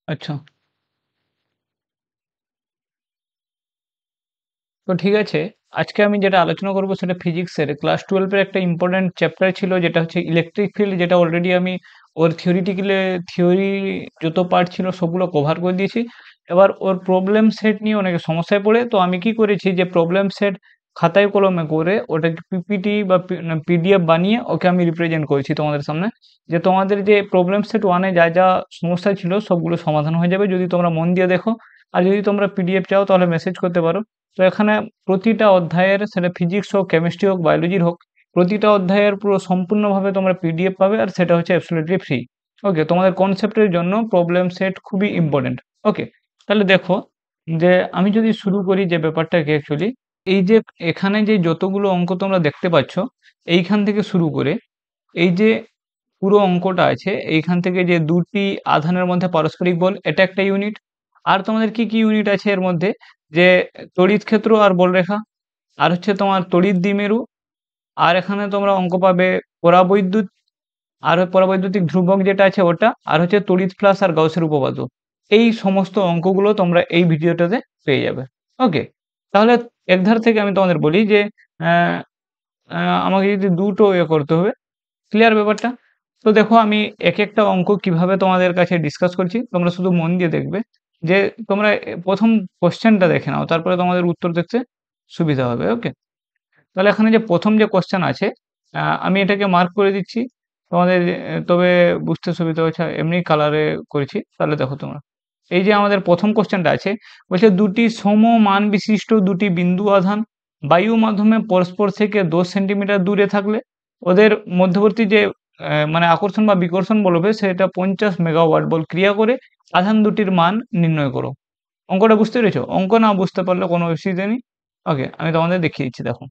আচ্ছা। তো ঠিক আছে। আজকে আমি যেটা আলোচনা করব সেটা ফিজিক্সের ক্লাস 12 এর একটা ইম্পোর্টেন্ট চ্যাপ্টার ছিল যেটা হচ্ছে ইলেকট্রিক ফিল্ড, যেটা অলরেডি আমি ওর থিওরি যত পার্ট ছিল সবগুলো কভার করে দিয়েছি। এবার ওর প্রবলেম সেট নিয়ে অনেকে সমস্যায় পড়ে। তো আমি কি করেছি যে প্রবলেম সেট খাতায় কলমে করে ওটাকে পিপিটি বা পিডিএফ বানিয়ে ওকে আমি রিপ্রেজেন্ট করেছি তোমাদের সামনে। যে তোমাদের যে প্রবলেম সেট 1 এ যা, যা সমস্যা ছিল সবগুলো সমাধান হয়ে যাবে যদি তোমরা মন দিয়ে দেখো। আর যদি তোমরা পিডিএফ চাও তাহলে মেসেজ করতে পারো। তো এখানে প্রতিটা অধ্যায়ের, সেটা ফিজিক্স হোক, কেমিস্ট্রি হোক, বায়োলজির হোক, প্রতিটা অধ্যায়ের পুরো সম্পূর্ণভাবে তোমরা পিডিএফ পাবে, আর সেটা হচ্ছে অ্যাবসলিউটলি ফ্রি। ওকে, তোমাদের কনসেপ্টের জন্য প্রবলেম সেট খুবই ইম্পর্টেন্ট। ওকে, তাহলে দেখো যে আমি যদি শুরু করি যে ব্যাপারটাকে অ্যাকচুয়ালি, এই যে এখানে যে যতগুলো অঙ্ক তোমরা দেখতে পাচ্ছ, এইখান থেকে শুরু করে এই যে পুরো অঙ্কটা আছে, এইখান থেকে যে দুটি আধানের মধ্যে পারস্পরিক বল, এটা একটা ইউনিট। আর তোমাদের কি কি ইউনিট আছে এর মধ্যে, যে তড়িৎ ক্ষেত্র আর বলরেখা, আর হচ্ছে তোমার তড়িৎ দ্বিমেরু, আর এখানে তোমরা অঙ্ক পাবে পরাবৈদ্যুত, আর পরাবৈদ্যুতিক ধ্রুবক যেটা আছে ওটা, আর হচ্ছে তড়িৎ ফ্লাশ আর গাউসের উপপাদ্য। এই সমস্ত অঙ্কগুলো তোমরা এই ভিডিওটাতে পেয়ে যাবে। ওকে, তাহলে একধার থেকে আমি তোমাদের বলি যে আহ, আমাকে যদি দুটো করতে হবে, ক্লিয়ার ব্যাপারটা? তো দেখো আমি এক একটা অঙ্ক কিভাবে তোমাদের কাছে ডিসকাস করছি, তোমরা শুধু মন দিয়ে দেখবে। যে তোমরা প্রথম কোশ্চেনটা দেখে নাও, তারপরে তোমাদের উত্তর দেখতে সুবিধা হবে। ওকে, তাহলে এখানে যে প্রথম যে কোশ্চেন আছে, আমি এটাকে মার্ক করে দিচ্ছি তোমাদের, তবে বুঝতে সুবিধা হচ্ছে এমনি কালারে করেছি। তাহলে দেখো তোমরা, এই যে আমাদের প্রথম কোশ্চেনটা আছে, বলছে দুটি সমমান বিশিষ্ট দুটি বিন্দু আধান বায়ু মাধ্যমে পরস্পর থেকে 10 সেন্টিমিটার দূরে থাকলে ওদের মধ্যবর্তী যে মানে আকর্ষণ বা বিকর্ষণ বল হবে, সেটা 50 মেগাওয়াট বল ক্রিয়া করে আধান দুটির মান নির্ণয় করো। অঙ্কটা বুঝতে পেরেছো? অঙ্ক না বুঝতে পারলে কোনো অসুবিধা নেই। ওকে, আমি তোমাদের দেখিয়ে দিচ্ছি, দেখো।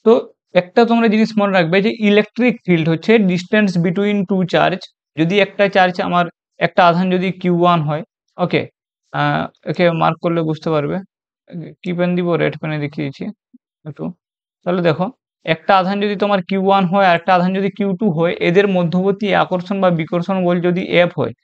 তো একটা তোমরা জিনিস মনে রাখবে যে ইলেকট্রিক ফিল্ড হচ্ছে ডিস্টেন্স বিটুইন টু চার্জ। যদি একটা চার্জ আমার, একটা আধান যদি Q1 হয়, ওকে, একে মার্ক করলে বুঝতে পারবে। কি পেন দিব? রেড পেনে দেখিয়ে দিচ্ছি একটু। তাহলে দেখো, একটা আধান যদি তোমার Q1 হয় আর একটা আধান যদি Q2 হয়, এদের মধ্যবর্তী আকর্ষণ বা বিকর্ষণ বল যদি F হয়,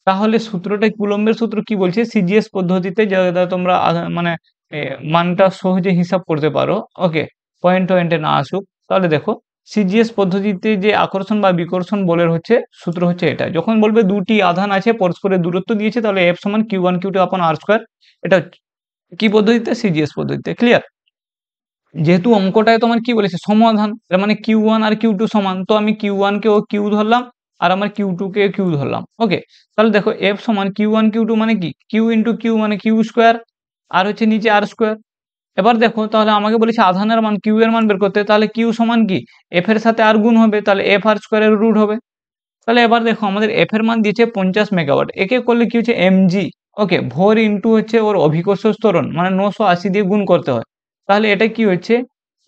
তাহলে সূত্রটা কুলম্বের সূত্র কি বলছে, সিজিএস পদ্ধতিতে যেটা তোমরা মানে এ, মানটা সহজে হিসাব করতে পারো। ওকে, পয়েন্ট পয়েন্টে না আসুক। তাহলে দেখো, সিজিএস পদ্ধতিতে যে আকর্ষণ বা বিকর্ষণ বলের হচ্ছে সূত্র হচ্ছে এটা, যখন বলবে দুটি আধান আছে পরস্পরের দূরত্ব দিয়েছে, তাহলে এফ সমান Q1 Q2 আপন আর স্কোয়ার। এটা কি পদ্ধতিতে? সিজিএস পদ্ধতিতে। ক্লিয়ার? যেহেতু অঙ্কটায় তোমার কি বলেছে, সমাধান, তার মানে Q1 আর Q2 সমান, তো আমি Q1 কেও Q ধরলাম আর আমার Q2 কে Q ধরলাম। ওকে, তাহলে দেখো F সমান Q1 Q2 মানে কি, Q ইন্টু Q মানে Q স্কোয়ার, আর হচ্ছে নিচে আর স্কোয়ার। এবার দেখো, তাহলে আমাকে বলেছে আধানের মান Q এর মান বের করতে, তাহলে Q সমান কি, F এর সাথে আর গুণ হবে, তাহলে F আর স্কোয়ারের রুট হবে। তাহলে এবার দেখো, আমাদের F এর মান দিয়েছে 50 মেগাওয়াট, একে করলে কি হচ্ছে mg। ওকে, ভর ইন্টু হচ্ছে ওর অভিকর্ষ ত্বরণ, মানে 980 দিয়ে গুণ করতে হয়। তাহলে এটা কি হচ্ছে,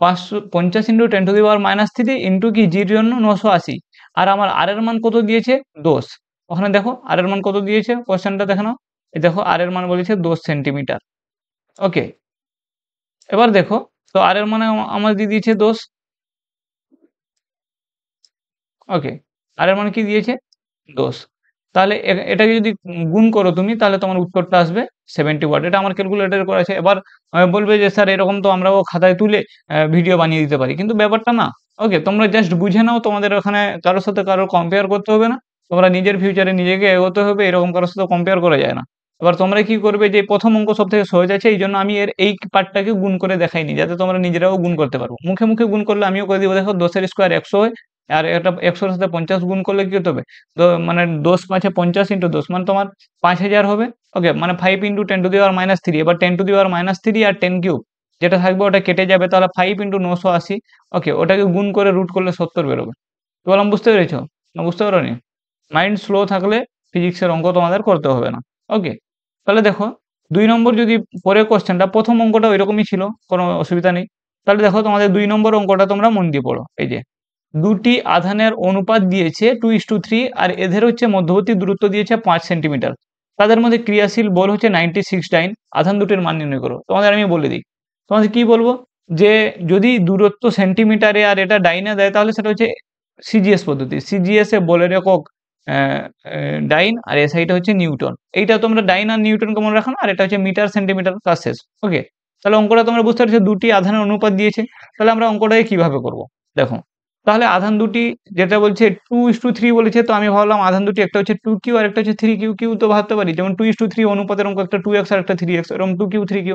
550 ইন্টু 10⁻³ ইন্টু কি জির জন্য 980। আর আমার আর এর মান কত দিয়েছে? 10। ওখানে দেখো আর এর মান কত দিয়েছে, কোশ্চেনটা দেখে নাও। এই দেখো আর এর মান বলেছে 10 সেন্টিমিটার। ওকে, এবার দেখো, তো আর এর মানে আমার দিয়ে দিয়েছে 10। ওকে, আর এর মানে কি দিয়েছে? 10। তাহলে এটাকে যদি গুণ করো তুমি, তাহলে তোমার উত্তরটা আসবে 70 ওয়াট। এটা আমার ক্যালকুলেটরে করা আছে। এবার বলবে যে স্যার এরকম তো আমরাও খাতায় তুলে ভিডিও বানিয়ে দিতে পারি, কিন্তু ব্যাপারটা না। ওকে, তোমরা জাস্ট বুঝে নাও, তোমাদের ওখানে কারোর সাথে কারোর কম্পেয়ার করতে হবে না। তোমরা নিজের ফিউচারে নিজেকে এগোতে হবে, এরকম কারোর সাথে কম্পেয়ার করা যায় না। এবার তোমরা কি করবে, যে প্রথম অঙ্ক সব থেকে সহজ আছে, এই জন্য আমি এর এই পার্টটাকে গুণ করে দেখাইনি, যাতে তোমরা নিজেরাও গুণ করতে পারো। মুখে মুখে গুণ করলে আমিও করে দিব, দেখো 10 এর স্কোয়ার 100 হয়, আর এটা 100 এর সাথে 50 গুণ করলে কি হতে হবে, তো মানে 10 5 50 ইন্টু 10 মানে তোমার 5000 হবে। ওকে, মানে 5 ইন্টু 10⁻³ এবার 10⁻³ আর 10 কিউব যেটা থাকবে ওটা কেটে যাবে, তাহলে 5 ইন্টু 980। ওকে, ওটাকে গুণ করে রুট করলে 70 বেরোবে। তো বললাম, বুঝতে পেরেছো না বুঝতে পারোনি? মাইন্ড স্লো থাকলে ফিজিক্সের অঙ্ক তোমাদের করতে হবে না। ওকে, তাহলে দেখো 2 নম্বর, যদি পরের কোশ্চেনটা, প্রথম অঙ্কটা ওইরকমই ছিল, কোনো অসুবিধা নেই। তাহলে দেখো তোমাদের 2 নম্বর অঙ্কটা তোমরা মন দিয়ে পড়ো। এই যে দুটি আধানের অনুপাত দিয়েছে 2:3, আর এদের হচ্ছে মধ্যবর্তী দূরত্ব দিয়েছে 5 সেন্টিমিটার। তাদের মধ্যে ক্রিয়াশীল বল হচ্ছে 96 টাইন। আধান দুটির মান নির্ণয় করো। তোমাদের আমি বলে দিই, তোমাদের কি বলবো, যে যদি দূরত্ব সেন্টিমিটারে আর এটা ডাইনে দেয়, তাহলে সেটা হচ্ছে সিজিএস পদ্ধতি। সিজিএস এ বলের একক ডাইন, আর এসআইটা হচ্ছে নিউটন। এইটা তোমরা ডাইন আর নিউটনকে মনে রাখো না, আর এটা হচ্ছে মিটার সেন্টিমিটার, কাজ শেষ। ওকে, তাহলে অঙ্কটা তোমরা বুঝতে পারছো দুটি আধানের অনুপাত দিয়েছে। তাহলে আমরা অঙ্কটাকে কিভাবে করব দেখো। তাহলে আধান দুটি যেটা বলছে 2:3 বলেছে, তো আমি ভাবলাম আধান দুটি একটা হচ্ছে 2q আর একটা হচ্ছে 3q। কিউ তো ভাবতে পারি যেমন 2:3 অনুপাতের অঙ্ক, একটা 2x আর একটা 3x, এরকম 2q 3q।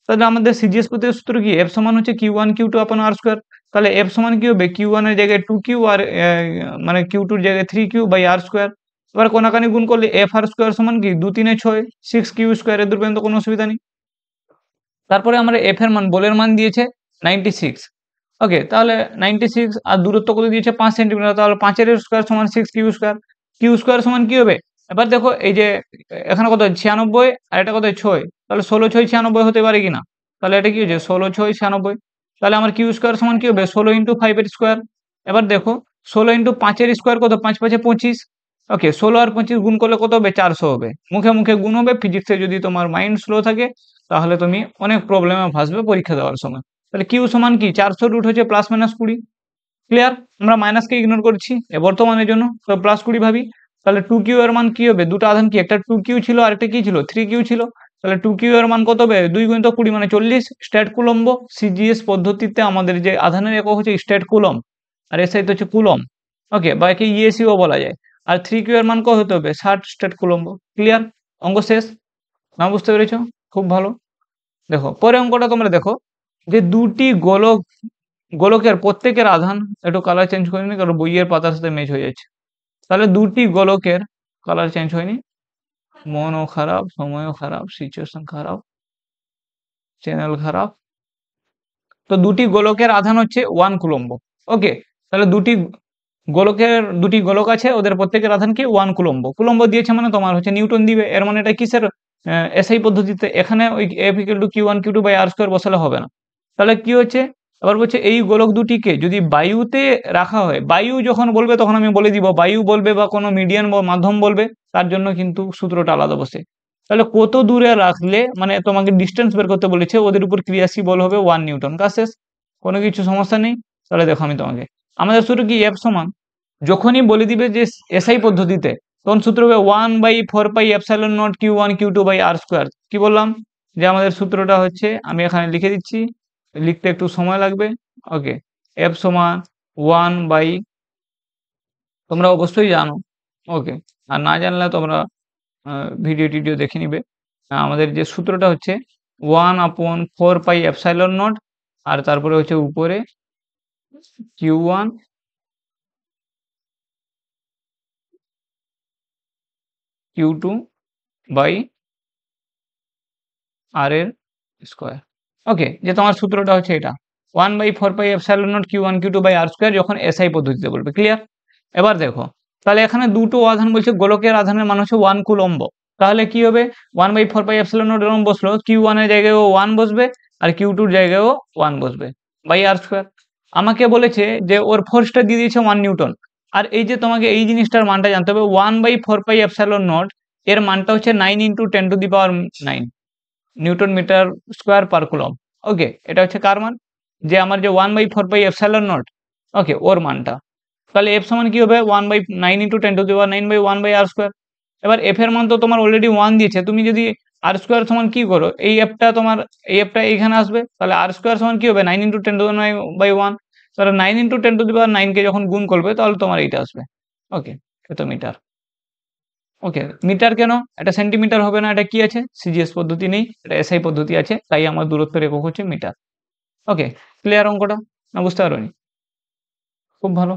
তাহলে আমাদের সিজিএস পদ্ধতির সূত্র কি? এফ সমান হচ্ছে q1 q2/r²। তাহলে এফ সমান কি হবে? q1 এর জায়গায় 2q আর মানে q2 এর জায়গায় 3q/r²। এবার কোনাকানি গুণ করলে f(r²) সমান কি 2×3=6, 6q²। এর দূর পর্যন্ত কোনো অসুবিধা নেই। তারপরে আমরা এফ এর মান, বলের মান দিয়েছে 96। ওকে, তাহলে 96 আর দূরত্ব কত দিয়েছে 5 সেন্টিমিটার, তাহলে 5 এর স্কয়ার সমান 6q²। কিউ স্কয়ার সমান কি হবে? এবার দেখো এই যে এখানে কত 96 আর এটা কত 6, তাহলে 16×6 = 96 হতে পারে কিনা? তাহলে এটা কি হচ্ছে 16×6 = 96। তাহলে আমার কিউ স্কয়ার সমান কি হবে 16×5 এর স্কয়ার। এবার দেখো 16×5 এর স্কয়ার কত, 5×5 = 25। ওকে, 16 আর 25 গুণ করলে কত হবে? 400 হবে। মুখে মুখে গুণ হবে। ফিজিক্সে যদি তোমার মাইন্ড স্লো থাকে তাহলে তুমি অনেক প্রবলেমে ফাঁসবে পরীক্ষা দেওয়ার সময়। তাহলে কিউ সমান কি 400 রুট হচ্ছে +-20। ক্লিয়ার? আমরা মাইনাসকে ইগনোর করছি বর্তমানের জন্য, তো +20 ভাবি। তাহলে 2q এর মান কি হবে? দুটো আধান কি, একটা 2q ছিল আর একটা কি ছিল 3q ছিল। তাহলে 2q এর মান কত হবে? 2 × 20 মানে 40 স্ট্যাট কুলম্ব। সিজিএস পদ্ধতিতে আমাদের যে আধানের একক হচ্ছে স্ট্যাট কুলম্ব, আর এসআই তো হচ্ছে কুলম্ব। ওকে, বা একে ইএসিও বলা যায়। আর 3q এর মান কত হতে হবে? 60 স্ট্যাট কুলম্ব। ক্লিয়ার? অঙ্ক শেষ। না বুঝতে পেরেছো? খুব ভালো। দেখো পরে অঙ্কটা তোমরা দেখো, যে দুটি গোলকের প্রত্যেকের আধান, একটু কালার চেঞ্জ করে নি কারণ বইয়ের পাতার সাথে ম্যাচ হয়ে যাচ্ছে। তাহলে দুটি গোলকের, কালার চেঞ্জ হয়নি, মনও খারাপ, সময়ও খারাপ, সিচুয়েশন খারাপ, চ্যানেল খারাপ। তো দুটি গোলকের আধান হচ্ছে 1 কুলম্ব। ওকে, তাহলে দুটি গোলক আছে, ওদের প্রত্যেকের আধান কি 1 কুলম্ব। কুলম্ব দিয়েছে মানে তোমার হচ্ছে নিউটন দিবে। এর মানে এটা কিসের এসআই পদ্ধতিতে? এখানে ওই F=q1 q2/r² বসালে হবে না। তাহলে কি হচ্ছে? আবার বলছে এই গোলক দুটিকে যদি বায়ুতে রাখা হয়, বায়ু যখন বলবে তখন আমি বলে দিব, বায়ু বলবে বা কোনো মিডিয়াম বা মাধ্যম বলবে, তার জন্য কিন্তু সূত্রটা আলাদা বসে। তাহলে কত দূরে রাখলে, মানে তোমাকে ডিস্টেন্স বের করতে বলেছে, ওদের উপর ক্রিয়াশীল বল হবে 1 নিউটন। কাজ শেষ। কোনো কিছু সমস্যা নেই। তাহলে দেখো আমি তোমাকে, আমাদের সূত্র কি? এফ সমান, যখনই বলে দিবে যে এসআই পদ্ধতিতে, তখন সূত্র হবে 1/4πε0 q1 q2/r²। কি বললাম? যে আমাদের সূত্রটা হচ্ছে, আমি এখানে লিখে দিচ্ছি, লিখতে একটু সময় লাগবে। ওকে, এফ সমান 1 বাই, তোমরা অবশ্যই জানো। ওকে, আর না জানলে তোমরা ভিডিও টিডিও দেখে নিবে। আমাদের যে সূত্রটা হচ্ছে 1/4πε0, আর তারপরে হচ্ছে উপরে q1 q2/r এর স্কয়ার। ওকে, যে তোমার সূত্রটা হচ্ছে এটা 1/4πε0 q1 q2/r², যখন এসআই পদ্ধতিতে বলবে। ক্লিয়ার? এবার দেখো, তাহলে এখানে দুটো আধান বলছে, গোলকের আধানের মান হচ্ছে 1 কুলম্ব। তাহলে কি হবে? 1/4πε0 এরকম বসলো, q1 এর জায়গায়ও 1 বসবে আর q2 এর জায়গায়ও 1 বসবে, বাই r²। আমাকে বলেছে যে ওর ফোর্সটা দিয়ে দিয়েছে 1 নিউটন। আর এই যে তোমাকে এই জিনিসটার মানটা জানতে হবে, 1/4πε0 এর মানটা হচ্ছে 9 × 10⁹ newton metre square per coulomb. Okay, এটা হচ্ছে কার মান? যে আমার যে 1/4πε0, ওকে, ওর মানটা। তাহলে এফ সমান কি হবে? 1/9 × 10⁹ এবার এফ এর মান তো তোমার অলরেডি 1 দিয়েছে। তুমি যদি r² সমান কি করো, এই এফটা তোমার, এই এফটা এইখানে আসবে। তাহলে r² সমান কি হবে? 9 × 10⁻⁴। তাহলে 9 × 10⁹ কে যখন গুণ করবে তাহলে তোমার এইটা আসবে। ওকে, এটা মিটার। ওকে, মিটার কেন? এটা সেন্টিমিটার হবে না, এটা কি আছে? সিজিএস পদ্ধতি নেই, এটা এসআই পদ্ধতি আছে, তাই আমার দূরত্বের একক হচ্ছে মিটার। ওকে, ক্লিয়ার অঙ্কটা? না বুঝতে পারোনি? খুব ভালো।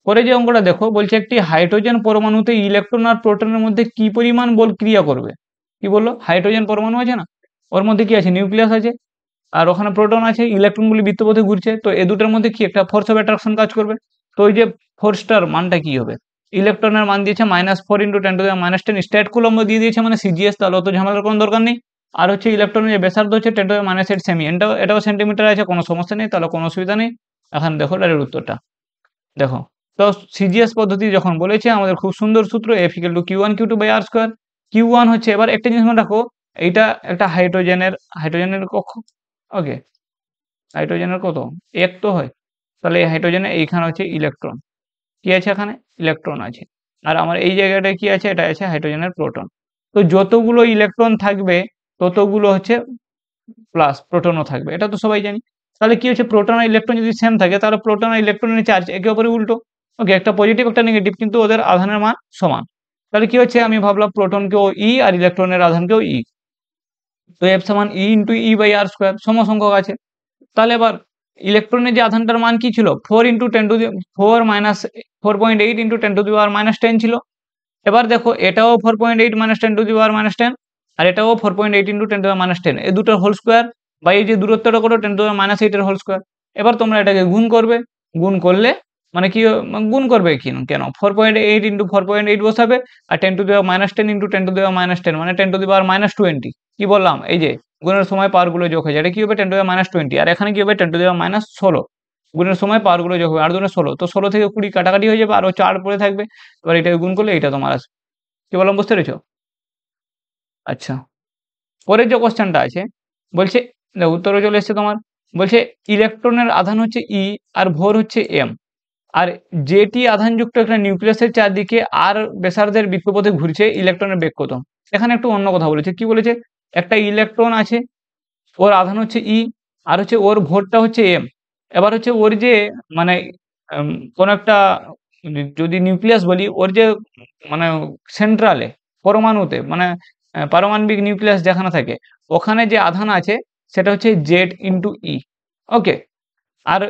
পরে যে অঙ্কটা দেখো, বলছে একটি হাইড্রোজেন পরমাণুতে ইলেকট্রন আর প্রোটনের মধ্যে কি পরিমাণ বল ক্রিয়া করবে। কি বললো? হাইড্রোজেন পরমাণু আছে না, ওর মধ্যে কি আছে? নিউক্লিয়াস আছে, আর ওখানে প্রোটন আছে, ইলেকট্রনগুলি বৃত্তপথে ঘুরছে। তো এ দুটোর মধ্যে কি একটা ফোর্স অফ অ্যাট্রাকশন কাজ করবে। তো ওই যে ফোর্সটার মানটা কি হবে? ইলেকট্রনের মান দিয়েছে -4 × 10⁻⁻10 স্ট্যাট কুলম্ব দিয়ে দিয়েছে, মানে সিজিএস, তাহলে অত ঝামেলার কোনো দরকার নেই। আর হচ্ছে ইলেকট্রনের যে ব্যাসার্ধ হচ্ছে 10⁻8 সেমি, এটাও সেন্টিমিটার আছে, কোনো সমস্যা নেই, তাহলে কোনো অসুবিধা নেই। এখন দেখো ডাইরেক্ট উত্তরটা দেখো। তো সিজিএস পদ্ধতি যখন বলেছে, আমাদের খুব সুন্দর সূত্র, F=q1 q2/r²। q1 হচ্ছে, এবার একটা জিনিস মনে রাখো, এইটা একটা হাইড্রোজেনের কক্ষ। ওকে, হাইড্রোজেনের কত? এক তো হয়। তাহলে এই হাইড্রোজেনের এইখানে হচ্ছে ইলেকট্রন। কি আছে? এখানে ইলেকট্রন আছে। আর আমার এই জায়গাটায় কি আছে, এটা আছে হাইড্রোজেনের প্রোটন। তো যতগুলো ইলেকট্রন থাকবে ততগুলো হচ্ছে প্লাস প্রোটনও থাকবে, এটা তো সবাই জানি। তাহলে কি হচ্ছে, প্রোটন আর ইলেকট্রন যদি সেম থাকে তাহলে প্রোটন আর ইলেকট্রনের চার্জ একে অপরের উল্টো। ওকে, একটা পজিটিভ একটা নেগেটিভ, কিন্তু ওদের আধানের মান সমান। তাহলে কি হচ্ছে, আমি ভাবলাম প্রোটনকেও ই আর ইলেকট্রনের আধানকেও ই। তো এফ সমান E into E by R square, সমসংখ্যক আছে। তাহলে এবার ইলেকট্রনের যে আধানটার মান কি ছিল, 4 মাইনাস 4.8 ইন্টু 10⁻⁻10 ছিল। এবার দেখো এটাও 4.8 মাইনাস 10⁻⁻10, আর এটাও 4.8 ইন্টু 10⁻10, এই দুটোর হোল স্কোয়ার, বা এই যে দূরত্বটা করো 10⁻8 এর হোল স্কোয়ার। এবার তোমরা এটাকে গুণ করবে, গুণ করলে মানে কি, গুণ করবে কি কেন, 4.8 ইন্টু 4.8 বসাবে, আর 10⁻10 ইন্টু 10⁻10 মানে 10⁻20। কি বললাম, এই যে গুণের সময় পাওয়ার গুলো যোগ হয়ে যায়, এটা কি হবে 10⁻20, আর এখানে কি হবে 10⁻16। গুণের সময় পাওয়ার গুলো যোগ হবে, আর দুটো 16, তো 16 থেকে 20 কাটাকাটি হয়ে যাবে, আরো 4 পড়ে থাকবে। এবার এটাকে গুণ করলে এটা তোমার আসবে। কি বললাম, বুঝতে পেরেছো? আচ্ছা, পরের যে কোশ্চেনটা আছে বলছে, দেখো উত্তরে চলে এসছে তোমার। বলছে ইলেকট্রনের আধান হচ্ছে ই আর ভর হচ্ছে এম, আর যেটি আধানযুক্ত একটা নিউক্লিয়াসের চারদিকে আর ব্যাসার্ধের বৃত্তপথে ঘুরছে, ইলেকট্রনের বেগ কত। এখানে একটু অন্য কথা বলেছে, কি বলেছে, একটা ইলেকট্রন আছে, ওর আধান হচ্ছে ই, আর হচ্ছে ওর ভরটা হচ্ছে এম। এবার হচ্ছে ওর যে মানে কোন একটা যদি নিউক্লিয়াস বলি, ওর যে মানে সেন্ট্রালে পরমাণুতে মানে পারমাণবিক নিউক্লিয়াস যেখানে থাকে, ওখানে যে আধান আছে সেটা হচ্ছে জেড ইন্টু ই। ওকে, আর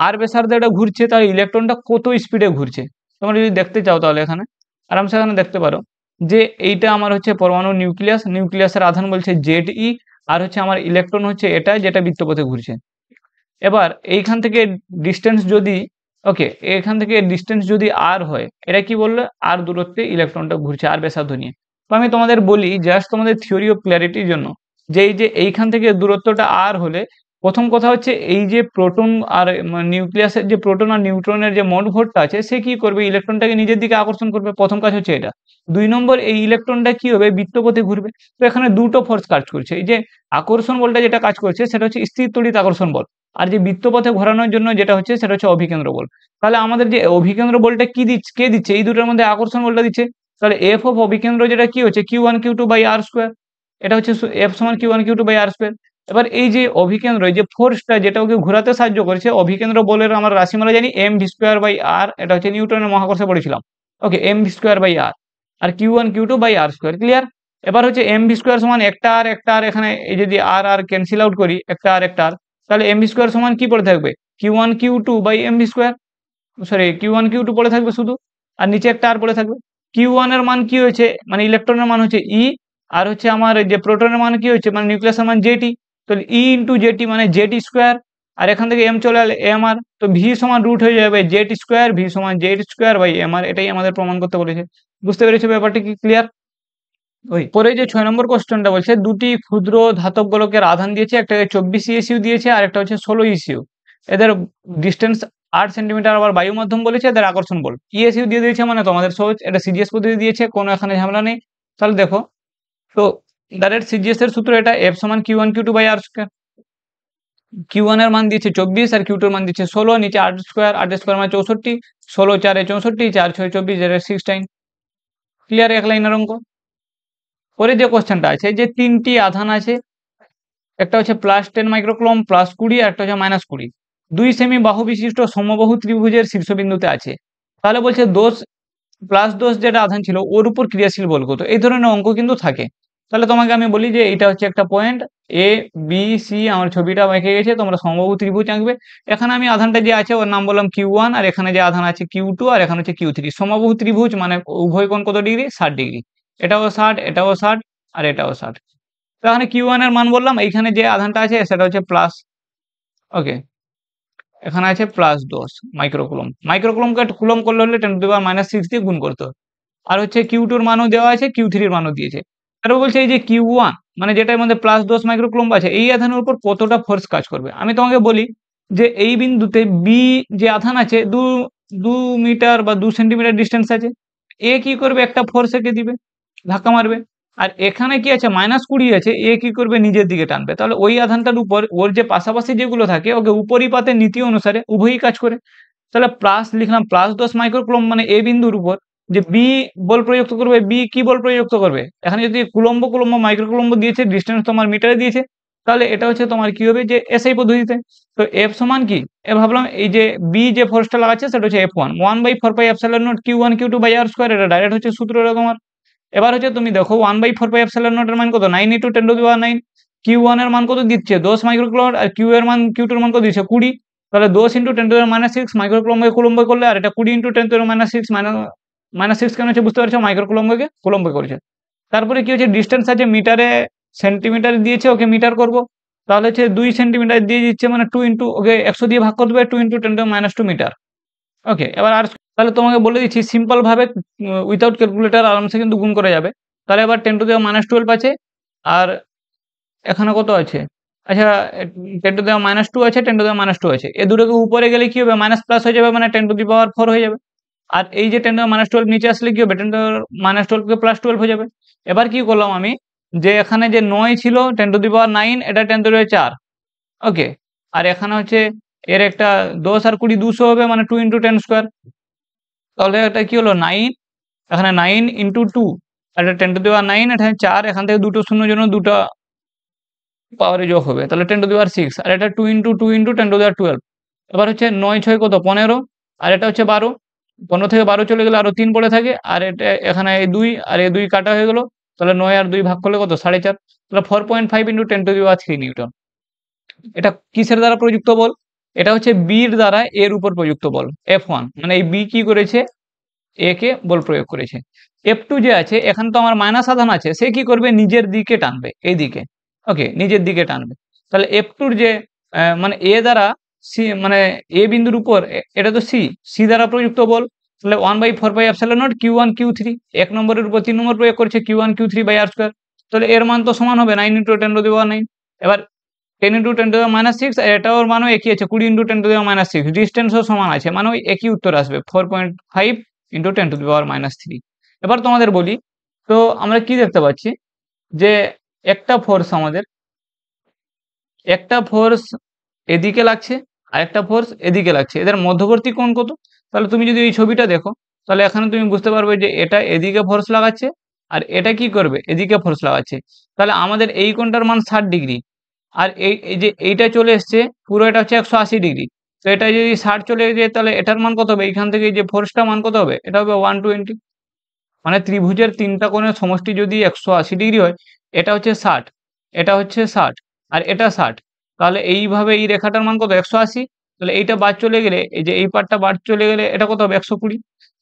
আর ব্যাসার্ধে এটা ঘুরছে, তাহলে ইলেকট্রনটা কত স্পিডে ঘুরছে তোমরা যদি দেখতে চাও তাহলে এখানে আরামসে এখানে দেখতে পারো যে এইটা আমার হচ্ছে পরমাণু নিউক্লিয়াস, নিউক্লিয়াসের আধান বলছে জেড ই, আর হচ্ছে আমার ইলেকট্রন হচ্ছে এটা যেটা বৃত্তপথে ঘুরছে। এবার এইখান থেকে ডিস্টেন্স যদি, ওকে, এখান থেকে ডিস্টেন্স যদি আর হয়, এটা কি বললো, আর দূরত্বে ইলেকট্রনটা ঘুরছে আর ব্যাসার্ধ নিয়ে। তো আমি তোমাদের বলি জাস্ট তোমাদের থিওরি অফ ক্ল্যারিটির জন্য, যে এই যে এইখান থেকে দূরত্বটা আর হলে, প্রথম কথা হচ্ছে এই যে প্রোটন আর নিউক্লিয়াসের যে প্রোটন আর নিউট্রনের যে মোট ভরটা আছে, সে কি করবে, ইলেকট্রনটাকে নিজের দিকে আকর্ষণ করবে, প্রথম কাজ হচ্ছে এটা। 2 নম্বর, এই ইলেকট্রনটা কি হবে, বৃত্তপথে ঘুরবে। তো এখানে দুটো ফোর্স কাজ করছে, এই যে আকর্ষণ বলটা যেটা কাজ করছে সেটা হচ্ছে স্থির তড়িৎ আকর্ষণ বল, আর যে বৃত্তপথে ঘোরানোর জন্য যেটা হচ্ছে সেটা হচ্ছে অভিকেন্দ্র বল। তাহলে আমাদের যে অভিকেন্দ্র বলটা কি দিচ্ছে, কে দিচ্ছে, এই দুটোর মধ্যে আকর্ষণ বলটা দিচ্ছে। তাহলে এফ অফ অভিকেন্দ্র যেটা কি হচ্ছে Q1 Q2/r², এটা হচ্ছে এফ সমান Q1 Q2/r²। এবার এই যে অভিকেন্দ্র, এই যে ফোর্সটা যেটা ওকে ঘোরাতে সাহায্য করছে, অভিকেন্দ্র বলের আমরা রাশিমালা জানি mv²/r, এটা হচ্ছে নিউটনের মহাকর্ষে পড়েছিলাম। ওকে, mv²/r, আর Q1 Q2/r², ক্লিয়ার। এবার হচ্ছে mv² সমান একটা আর একটা আর, এখানে এই যদি আর আর ক্যান্সেল আউট করি, একটা আর একটা আর, তাহলে mv² সমান কি পড়ে থাকবে, Q1 Q2/mv², sorry Q1 Q2 পড়ে থাকবে শুধু, আর নিচে একটা আর পড়ে থাকবে। Q1 এর মান কি হয়েছে, মানে ইলেকট্রনের মান হচ্ছে ই, আর হচ্ছে আমার যে প্রোটনের মান কি হচ্ছে, মানে নিউক্লিয়াসের মান জেটি। তাহলে ই ইন্টু জেটি মানে জেড², আর এখান থেকে এম চলে এলে এম আর, তো ভি সমান রুট হয়ে যাবে জেড², ভি সমান জেড²/এম আর, এটাই আমাদের প্রমাণ করতে বলেছে। বুঝতে পেরেছো ব্যাপারটা কি, ক্লিয়ার? ওই পরে যে 6 নম্বর কোশ্চেনটা বলছে, দুটি ক্ষুদ্র ধাতব গোলকের আধান দিয়েছে, একটাকে 24 ইএসইউ দিয়েছে আর একটা হচ্ছে 16 ইএসইউ। এদের ডিস্টেন্স 8 সেন্টিমিটার, আবার বায়ু মাধ্যম বলেছে, এদের আকর্ষণ বল ইএসইউ দিয়ে দিয়েছে, মানে তোমাদের সহজ, এটা সিজিএস পদ্ধতি দিয়েছে, কোনো এখানে ঝামেলা নেই। তাহলে দেখো, তো ডাইরেক্ট সিজিএস এর সূত্র এটা, এফ সমান Q1 Q2/r²। Q1 এর মান দিয়েছে 24 আর Q2 এর মান দিচ্ছে 16, নিচে 8² 8² মানে 64, 16 4 64, 4 6 24, এর 6 ক্লিয়ার, এক লাইনের অঙ্ক। পরে যে কোশ্চেনটা আছে, যে তিনটি আধান আছে, একটা হচ্ছে +10 মাইক্রোকুলম, +20, আর একটা হচ্ছে -20, 2 সেমি বাহু বিশিষ্ট সমবাহু ত্রিভুজের শীর্ষবিন্দুতে আছে। তাহলে বলছে দোষ প্লাস দোষ যেটা আধান ছিল ওর উপর ক্রিয়াশীল বল কত, এই ধরনের অঙ্ক কিন্তু থাকে। তাহলে তোমাকে আমি বলি যে এটা হচ্ছে একটা পয়েন্ট এ বি সি, আমার ছবিটা এঁকে গেছে, তোমরা সমবাহু ত্রিভুজ আঁকবে। এখানে আমি আধানটা যে আছে ওর নাম বললাম Q1, আর এখানে যে আধান আছে Q2, আর এখানে হচ্ছে Q3। সমবাহু ত্রিভুজ মানে উভয় কোণ কত ডিগ্রি, 60 ডিগ্রি। এটাও 60, এটাও 60, আর এটাও 60। তো এখানে Q1 এর মান বললাম, এইখানে যে আধানটা আছে সেটা হচ্ছে প্লাস, ওকে, এখানে আছে +10 মাইক্রোকুলম। মাইক্রোকুলমকে কুলম করলে হলে 10⁻⁻6 দিয়ে গুণ করতে হবে। আর হচ্ছে Q2 এর মানও দেওয়া আছে, Q3 এর মানও দিয়েছে। তারপর বলছে এই যে Q1 মানে যেটার মধ্যে +10 মাইক্রোকুলম আছে, এই আধানের উপর কতটা ফোর্স কাজ করবে। আমি তোমাকে বলি যে এই বিন্দুতে বি যে আধান আছে 2 মিটার বা 2 সেন্টিমিটার ডিস্টেন্স আছে, এ কি করবে, একটা ফোর্স একে দিবে, ধাক্কা মারবে। আর এখানে কি আছে, -20 আছে, এ কি করবে, নিজের দিকে টানবে। তাহলে ওই আধানটার উপর ওর যে পাশাপাশি যেগুলো থাকে, ওকে উপরিপাতের নীতি অনুসারে উভয়ই কাজ করে। তাহলে প্লাস লিখলাম, +10 মাইক্রোকুলম মানে এ বিন্দুর উপর, যে বি বল প্রযুক্ত করবে, বি কি বল প্রযুক্ত করবে, এখানে যদি কুলম্ব কুলম্ব মাইক্রো কুলম্ব দিয়েছে, ডিস্টেন্স তোমার মিটারে দিয়েছে, তাহলে এটা হচ্ছে তোমার কি হবে যে এসআই পদ্ধতিতে। তো এফ সমান কি, এ ভাবলাম এই যে বি যে ফোর্সটা লাগাচ্ছে সেটা হচ্ছে F1 1/4πε0 Q1 Q2 by R square, এটা ডাইরেক্ট হচ্ছে সূত্রটা তোমার। এবার হচ্ছে তুমি দেখো 1/4πε0 এর মান কত, 9 × 10⁻৯। Q1 এর মান কত দিচ্ছে 10 মাইক্রোকুলম্ব, আর কিউ এর মান Q2 এর মান কত দিচ্ছে 20। তাহলে 10 × 10⁻6 মাইক্রোকুলম্বকে কুলম্ব করলে, আর এটা 20 × 10⁻6 -6 কেন হচ্ছে বুঝতে পারছো, মাইক্রোকুলম্বকে কুলম্ব করেছে। তারপরে কি হচ্ছে ডিসটেন্স আছে মিটারে সেন্টিমিটার দিয়েছে, ওকে মিটার করব, তাহলে হচ্ছে 2 সেন্টিমিটার দিয়ে দিচ্ছে, মানে 2 ইন্টু ওকে 100 দিয়ে ভাগ করতে হবে, 2 × 10⁻2 মিটার। ওকে, এবার আর তাহলে তোমাকে বলে দিচ্ছি সিম্পল ভাবে উইথাউট ক্যালকুলেটর আরামসে কিন্তু গুণ করা যাবে। তাহলে এবার 10⁻12 আছে, আর এখানে কত আছে, আচ্ছা 10⁻2 আছে, 10⁻2 আছে, এ দুটোকে উপরে গেলে কি হবে, মাইনাস প্লাস হয়ে যাবে, মানে 10⁻4 হয়ে যাবে। আর এই যে 10⁻12 নিচে আসলে কি হবে, 10⁻12 কে +12 হয়ে যাবে। এবার কি করলাম আমি, যে এখানে যে 9 ছিল 10⁹, এটা 10⁴। ওকে, আর এখানে হচ্ছে এর একটা 10 আর 20 200 হবে, মানে 2 × 10²। তাহলে এটা কি হলো 9, এখানে 9 × 2, আর এটা 10⁹, এখানে 4, এখান থেকে দুটো শূন্য জন্য দুটো পাওয়ারে যোগ হবে, তাহলে 10⁶, আর এটা 2 × 2 × 10⁻12। এবার হচ্ছে 9 6 কত 15, আর এটা হচ্ছে 12, 15 থেকে 12 চলে গেলে আরো 3 পড়ে থাকে, আর এটা এখানে এই 2 আর এই 2 কাটা হয়ে গেল, তাহলে 9 আর 2 ভাগ করলে কত 4.5, তাহলে 4.5 × 10⁻3 নিউটন। এটা কিসের দ্বারা প্রযুক্ত বল, এটা হচ্ছে বির দ্বারা এর উপর প্রযুক্ত বল F1, মানে এই বি কি করেছে, এ কে বল প্রয়োগ করেছে। F2 যে আছে, এখানে তো আমার মাইনাস আধান আছে, সে কি করবে নিজের দিকে টানবে, এই দিকে। ওকে, নিজের দিকে টানবে, তাহলে F2 যে মানে এ দ্বারা সি, মানে এ বিন্দুর উপর এটা তো সি, সি দ্বারা প্রযুক্ত বল, তাহলে 1/4πε0 Q1 Q3, 1 নম্বরের উপর 3 নম্বর প্রয়োগ করছে Q1 Q3 by R square, তাহলে এর মান তো সমান হবে 9 × 10⁻9। এবার 10 × 10⁻6, এটাও মানও একই আছে 20 × 10⁻6, ডিস্টেন্সও সমান আছে, মানে ওই একই উত্তর আসবে 4.5 × 10⁻3। এবার তোমাদের বলি, তো আমরা কি দেখতে পাচ্ছি যে একটা ফোর্স আমাদের, একটা ফোর্স এদিকে লাগছে আর একটা ফোর্স এদিকে লাগছে, এদের মধ্যবর্তী কোণ কত। তাহলে তুমি যদি এই ছবিটা দেখো, তাহলে এখানে তুমি বুঝতে পারবে যে এটা এদিকে ফোর্স লাগাচ্ছে, আর এটা কি করবে এদিকে ফোর্স লাগাচ্ছে, তাহলে আমাদের এই কোণটার মান 60°, আর এই যে এইটা চলে এসছে পুরো, এটা হচ্ছে 180°। তো এটা যদি 60 চলে যায়, তাহলে এটার মান কত হবে, এইখান থেকে যে ফোর্সটা মান কত হবে, এটা হবে 120। মানে ত্রিভুজের তিনটা কোণের সমষ্টি যদি 180° হয়, এটা হচ্ছে 60, এটা হচ্ছে 60, আর এটা 60, তাহলে এইভাবে এই রেখাটার মান কত 180, তাহলে এইটা বাদ চলে গেলে, এই যে এই পার্টটা বাদ চলে গেলে এটা কত হবে 120।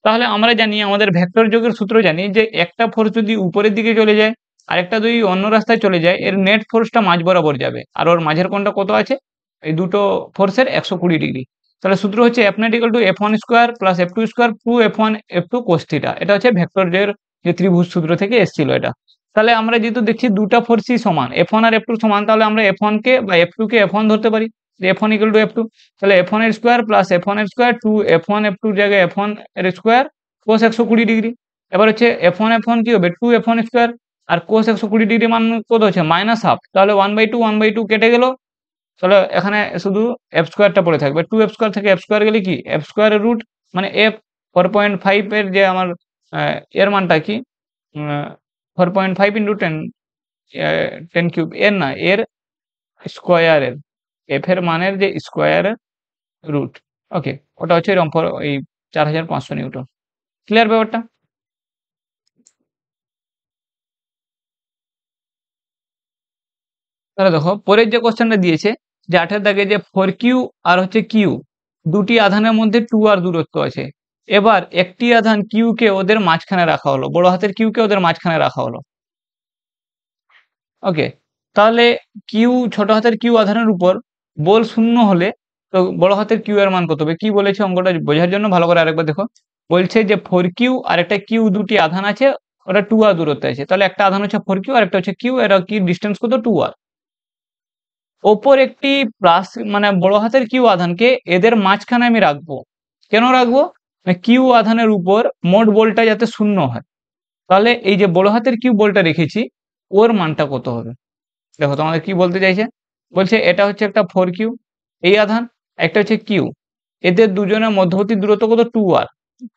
তাহলে আমরা জানি, আমাদের ভেক্টর যোগের সূত্র জানি, যে একটা ফোর্স যদি উপরের দিকে চলে যায় আর একটা যদি অন্য রাস্তায় চলে যায়, এর নেট ফোর্সটা মাঝ বরাবর যাবে, আর ওর মাঝের কোণটা কত আছে, এই দুটো ফোর্সের 120°। তাহলে সূত্র হচ্ছে F0 = F1² + F2² 2F1 F2 cos θ। এটা হচ্ছে ভেক্টরের যে ত্রিভুজ সূত্র থেকে এসেছিল এটা। তাহলে আমরা যেহেতু দেখছি দুটা ফোর্সই সমান, F1 আর F2 সমান, তাহলে আমরা F1 কে বা F2 কে F1 ধরতে পারি, যে F1 = F2। তাহলে F1 এর স্কয়ার প্লাস F1 এর স্কয়ার 2F1 F2 এর জায়গায় F1 এর স্কয়ার cos 120°। এবার হচ্ছে F1 কি হবে 2F1², আর cos 120° মান কত হচ্ছে -1/2, তাহলে 1/2 1/2 কেটে গেল, তাহলে এখানে শুধু f² পড়ে থাকবে, 2f² থেকে f² গেলে কি f² এর রুট, মানে f 4.5 এর যে আমার এর মানটা কি 4.5 × 10 10³ এর না, এর স্কয়ারের, f এর মানের যে স্কয়ারের রুট। ওকে, ওটা হচ্ছে এরকম এই 4500 নিউটন। ক্লিয়ার ব্যাপারটা? তাহলে দেখো পরের যে কোশ্চেনটা দিয়েছে, যে 8 দাগে যে 4Q আর হচ্ছে Q, দুটি আধানের মধ্যে 2r দূরত্ব আছে। এবার একটি আধান Q কে ওদের মাঝখানে রাখা হলো, বড় হাতের Q কে ওদের মাঝখানে রাখা হলো। ওকে, তাহলে Q, ছোট হাতের Q আধানের উপর বল 0 হলে, তো বড় হাতের Q এর মান কত হবে, কি বলেছে অঙ্কটা বোঝার জন্য ভালো করে আরেকবার দেখো। বলছে যে 4Q আর একটা Q, দুটি আধান আছে, ওটা 2r দূরত্বে আছে। তাহলে একটা আধান হচ্ছে 4Q আর একটা হচ্ছে Q, এরা কি ডিসটেন্স কত 2r। ওপর একটি প্লাস, মানে বড় হাতের কিউ আধানকে এদের মাঝখানে আমি রাখবো। কেন রাখবো, কিউ আধানের উপর মোট বলটা যাতে 0 হয়। তাহলে এই যে বড় হাতের কিউ বলটা রেখেছি, ওর মানটা কত হবে। দেখো তোমাদের কি বলতে চাইছে, বলছে এটা হচ্ছে একটা 4Q এই আধান, একটা হচ্ছে কিউ, এদের দুজনের মধ্যবর্তী দূরত্ব কত 2r।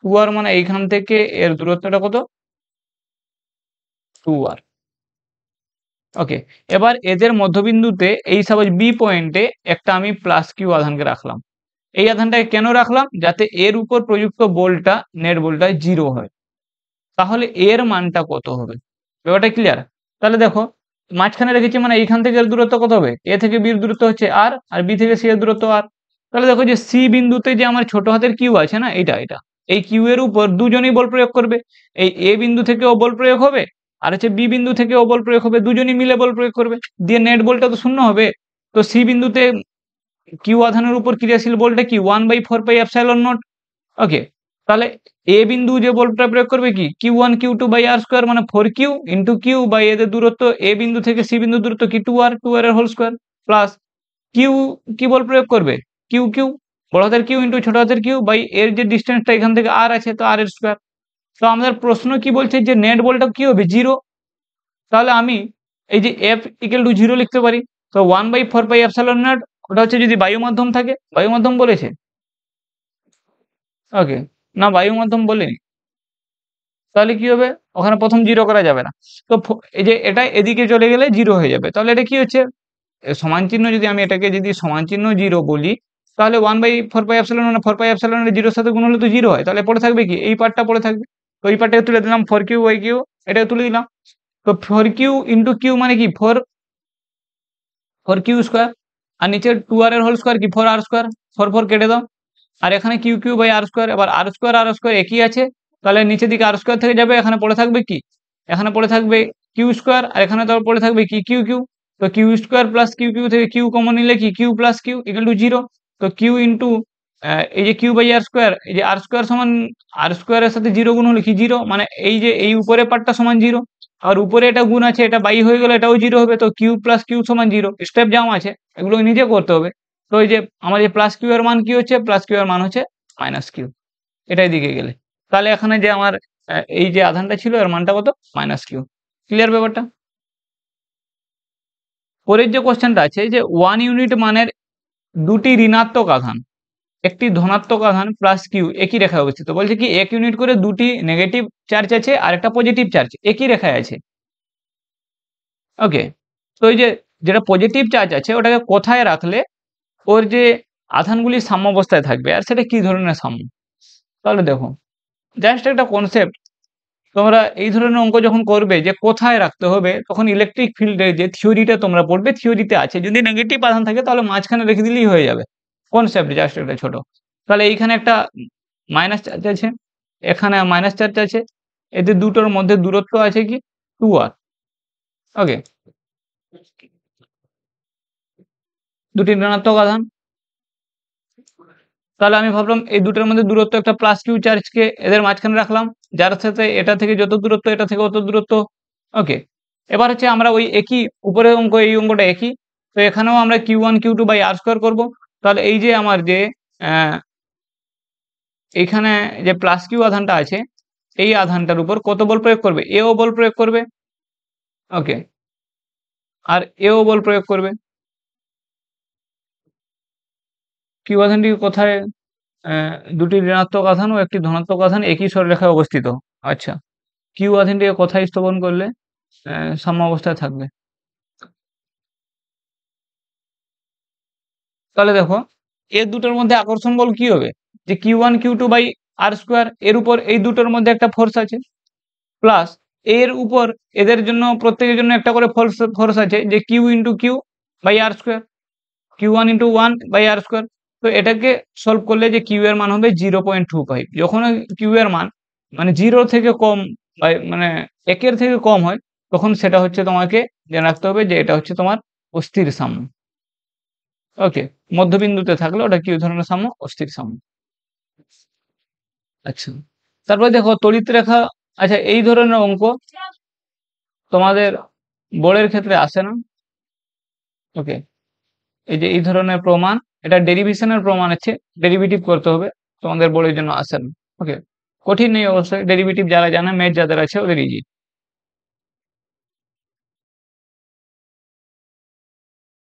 2r মানে এইখান থেকে এর দূরত্বটা কত? 2r। ওকে, এবার এদের মধ্যবিন্দুতে এই সাপোজ বি পয়েন্টে একটা আমি প্লাস কিউ আধানকে রাখলাম। এই আধানটাকে কেন রাখলাম? যাতে এর উপর প্রযুক্ত বলটা, নেট বলটা 0 হয়। তাহলে এর মানটা কত হবে? ব্যাপারটা ক্লিয়ার? তাহলে দেখো, মাঝখানে রেখেছি মানে এইখান থেকে এর দূরত্ব কত হবে? এ থেকে বির দূরত্ব হচ্ছে r, আর বি থেকে সি এর দূরত্ব r। তাহলে দেখো যে সি বিন্দুতে যে আমার ছোট হাতের কিউ আছে না, এটা এই কিউ এর উপর দুজনেই বল প্রয়োগ করবে। এই এ বিন্দু থেকেও বল প্রয়োগ হবে, আর হচ্ছে বি বিন্দু থেকেও বল প্রয়োগ হবে, দুজনই মিলে বল প্রয়োগ করবে, দিয়ে নেট বলটা তো শূন্য হবে। তো সি বিন্দুতে কিউ আধানের উপর ক্রিয়াশীল বলটা কি 1/4πε0। ওকে, তাহলে এ বিন্দু যে বলটা প্রয়োগ করবে কি Q1 Q2 by R square, মানে 4Q ইন্টু কিউ বাই এদের দূরত্ব এ বিন্দু থেকে সি বিন্দু দূরত্ব কি 2r এর হোল স্কোয়ার, প্লাস কিউ কি বল প্রয়োগ করবে কিউ কিউ, বড় হাতের কিউ ইন্টু ছোট হাতের কিউ বাই এর যে ডিস্টেন্সটা এখান থেকে আর আছে তো আর এর স্কোয়ার। তো আমাদের প্রশ্ন কি বলছে যে নেট বলটা কি হবে 0। তাহলে আমি এই যে এফ ইকুয়াল টু 0 লিখতে পারি। তো 1/4πε0, ওটা হচ্ছে যদি বায়ু মাধ্যম থাকে, বায়ু মাধ্যম বলেছে। ওকে, না বায়ু মাধ্যম বলেনি, তাহলে কি হবে? ওখানে প্রথম 0 করা যাবে না। তো এই যে এটা এদিকে চলে গেলে 0 হয়ে যাবে। তাহলে এটা কি হচ্ছে? সমান চিহ্ন যদি আমি এটাকে যদি সমান চিহ্ন 0 বলি, তাহলে 1/4πε মানে 4πε এর 0 এর সাথে গুণ হলে তো 0 হয়। তাহলে পড়ে থাকবে কি? এই পার্টটা পড়ে থাকবে। তো এই পার্টটাকে তুলে দিলাম 4q/q, এটাকে তুলে দিলাম। তো 4q ইন্টু কিউ মানে কি 4q স্কোয়ার, আর নিচে 2r এর হোল স্কোয়ার কি 4r স্কোয়ার, 4 কেটে দাও, আর এখানে কিউ বাই আর স্কোয়ার। এবার আর স্কোয়ার একই আছে, তাহলে নিচের দিকে আর স্কোয়ার থেকে যাবে, এখানে পড়ে থাকবে কি? এখানে পড়ে থাকবে কিউ স্কোয়ার, আর এখানে তো পড়ে থাকবে কি কিউ। তো কিউ স্কোয়ার প্লাস কিউ থেকে কিউ কমন নিলে কি Q plus Q equal to 0। তো কিউ ইন্টু এই যে কিউ বাই আর স্কোয়ার, এই যে আর স্কোয়ার সমান আর স্কোয়ারের সাথে 0 গুণ হলে কি 0, মানে এই যে এই উপরের পার্টটা সমান 0, আর উপরে এটা গুণ আছে, এটা বাই হয়ে গেলে এটাও 0 হবে। তো কিউ প্লাস কিউ সমান 0। স্টেপ জাম আছে, এগুলো নিজে করতে হবে। তো এই যে আমার যে প্লাস কিউ এর মান কি হচ্ছে? প্লাস কিউ এর মান হচ্ছে মাইনাস কিউ, এটাই দিকে গেলে। তাহলে এখানে যে আমার এই যে আধানটা ছিল এর মানটা কত? Minus Q. ক্লিয়ার ব্যাপারটা? পরের যে কোশ্চেনটা আছে যে 1 ইউনিট মানের দুটি ঋণাত্মক আধান, একটি ধনাত্মক আধান প্লাস কিউ একই রেখায় অবস্থিত। বলছে কি 1 ইউনিট করে দুটি নেগেটিভ চার্জ আছে আর একটা পজিটিভ চার্জ একই রেখায় আছে। ওকে, তো এই যে যেটা পজিটিভ চার্জ আছে ওটাকে কোথায় রাখলে ওর যে আধানগুলি সাম্যাবস্থায় থাকবে, আর সেটা কি ধরনের সাম্য? তাহলে দেখো, জাস্ট একটা কনসেপ্ট, তোমরা এই ধরনের অঙ্ক যখন করবে যে কোথায় রাখতে হবে, তখন ইলেকট্রিক ফিল্ডের যে থিওরিটা তোমরা পড়বে, থিওরিতে আছে যদি নেগেটিভ আধান থাকে তাহলে মাঝখানে রেখে দিলেই হয়ে যাবে। কনসেপ্ট জাস্ট একটা ছোট। তাহলে এইখানে একটা মাইনাস চার্জ আছে, এখানে মাইনাস চার্জ আছে, এদের দুটোর মধ্যে দূরত্ব আছে কি 2r। ওকে, দুটি ঋণাত্মক আধান, তাহলে আমি ভাবলাম এই দুটোর মধ্যে দূরত্ব একটা প্লাস কিউ চার্জকে এদের মাঝখানে রাখলাম, যার সাথে এটা থেকে যত দূরত্ব এটা থেকে অত দূরত্ব। ওকে, এবার হচ্ছে আমরা ওই একই উপরের অঙ্ক, এই অঙ্কটা একই, তো এখানেও আমরা Q1 Q2 by R square করবো। তাহলে এই যে আমার যে এইখানে যে প্লাস কিউ আধানটা আছে, এই আধানটার উপর কত বল প্রয়োগ করবে? এও বল প্রয়োগ করবে। ওকে, আর এও বল প্রয়োগ করবে। কিউ আধানটি কোথায়? দুটি ঋণাত্মক আধান ও একটি ধনাত্মক আধান একই সরলরেখায় অবস্থিত। আচ্ছা, কিউ আধানটিকে কোথায় স্থাপন করলে সাম্য অবস্থায় থাকবে? তাহলে দেখো, এর দুটোর মধ্যে আকর্ষণ বল কি হবে? যে Q1 Q2 by R square, এর উপর এই দুটোর মধ্যে একটা ফোর্স আছে, প্লাস এর উপর এদের জন্য প্রত্যেকের জন্য একটা করে ফোর্স আছে যে Q into Q by R square, Q1 into 1 by R square. তো এটাকে সলভ করলে যে কিউ এর মান হবে 0.25। যখন কিউ এর মান মানে 0 থেকে কম মানে 1-এর থেকে কম হয়, তখন সেটা হচ্ছে তোমাকে জেনে রাখতে হবে যে এটা হচ্ছে তোমার অস্থির সাম্য। ওকে, মধ্যবিন্দুতে থাকলে ওটা কি ধরনের সাম্য? অস্থির সাম্য। আচ্ছা, তারপরে দেখো তড়িৎ রেখা। আচ্ছা, এই ধরনের অঙ্ক তোমাদের বোর্ডের ক্ষেত্রে আসে না। ওকে, এই যে এই ধরনের প্রমাণ, এটা ডেরিভেশনের প্রমাণ আছে, ডেরিভেটিভ করতে হবে, তোমাদের বোর্ডের জন্য আসে না। ওকে, কঠিন নেই অবশ্যই, ডেরিভেটিভ যারা জানে, ম্যাথ যাদের আছে ওদের ইজি।